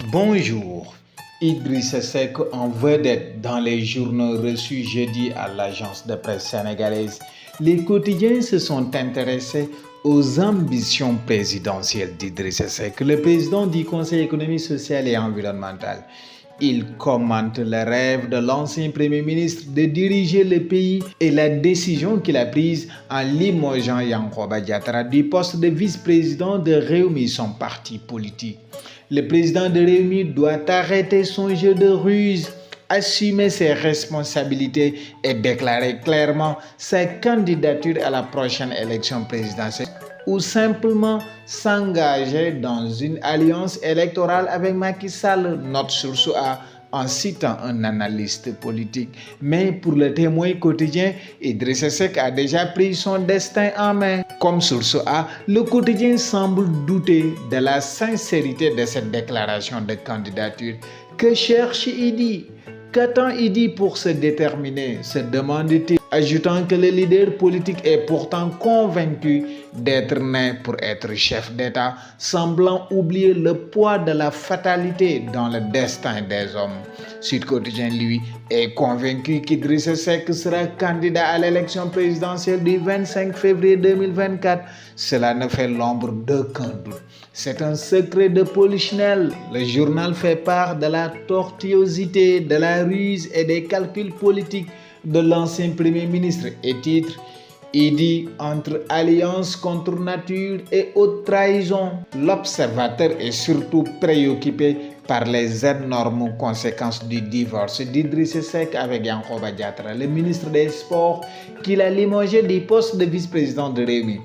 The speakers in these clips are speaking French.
Bonjour. Idrissa Seck en vedette dans les journaux reçus jeudi à l'agence de presse sénégalaise. Les quotidiens se sont intéressés aux ambitions présidentielles d'Idrissa Seck, le président du Conseil économique, social et environnemental. Il commente le rêve de l'ancien Premier ministre de diriger le pays et la décision qu'il a prise en limogeant Yankhoba Diattara du poste de vice-président de Rewmi, son parti politique. Le président de Rewmi doit arrêter son jeu de ruse, assumer ses responsabilités et déclarer clairement sa candidature à la prochaine élection présidentielle ou simplement s'engager dans une alliance électorale avec Macky Sall, note Source A en citant un analyste politique. Mais pour le Témoin quotidien, Idrissa Seck a déjà pris son destin en main. Comme Source A, le quotidien semble douter de la sincérité de cette déclaration de candidature. Que cherche Idi? Qu'attend Idi pour se déterminer, se demande-t-il, ajoutant que le leader politique est pourtant convaincu d'être né pour être chef d'État, semblant oublier le poids de la fatalité dans le destin des hommes. Sud Quotidien, lui, est convaincu qu'Idrissa Seck sera candidat à l'élection présidentielle du 25 février 2024. Cela ne fait l'ombre d'aucun doute. C'est un secret de polichinelle. Le journal fait part de la tortuosité, de la ruse et des calculs politiques de l'ancien Premier ministre et titre Idi entre alliance contre nature et haute trahison. L'observateur est surtout préoccupé par les énormes conséquences du divorce d'Idrissa Seck avec Yankhoba Diattara, le ministre des Sports, qu'il a limogé du poste de vice-président de Rewmi.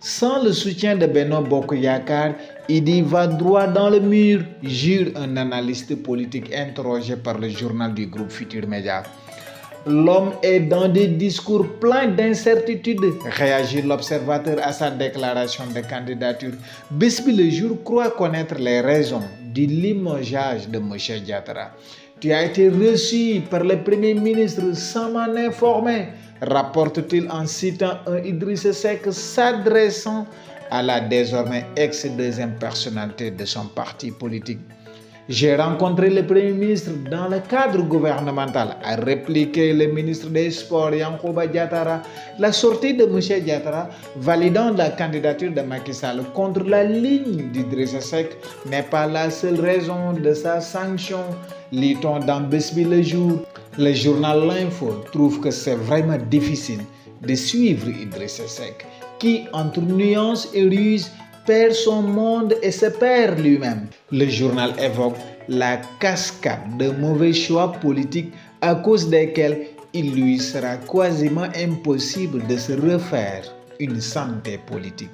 Sans le soutien de Benno Bokk Yakaar, Idi va droit dans le mur, jure un analyste politique interrogé par le journal du groupe Futurs Médias. L'homme est dans des discours pleins d'incertitudes, réagit l'observateur à sa déclaration de candidature. Bés Bi Le Jour croit connaître les raisons du limogeage de M. Diattara. Tu as été reçu par le Premier ministre sans m'en informer, rapporte-t-il en citant un Idrissa Seck s'adressant à la désormais ex-deuxième personnalité de son parti politique. J'ai rencontré le Premier ministre dans le cadre gouvernemental, a répliqué le ministre des Sports Yankhoba Diattara. La sortie de M. Diattara, validant la candidature de Macky Sall contre la ligne d'Idrissa Seck, n'est pas la seule raison de sa sanction, lit-on dans Bés Bi Le Jour. Le journal L'Info trouve que c'est vraiment difficile de suivre Idrissa Seck, qui, entre nuances et ruses, perd son monde et se perd lui-même. Le journal évoque la cascade de mauvais choix politiques à cause desquels il lui sera quasiment impossible de se refaire une santé politique.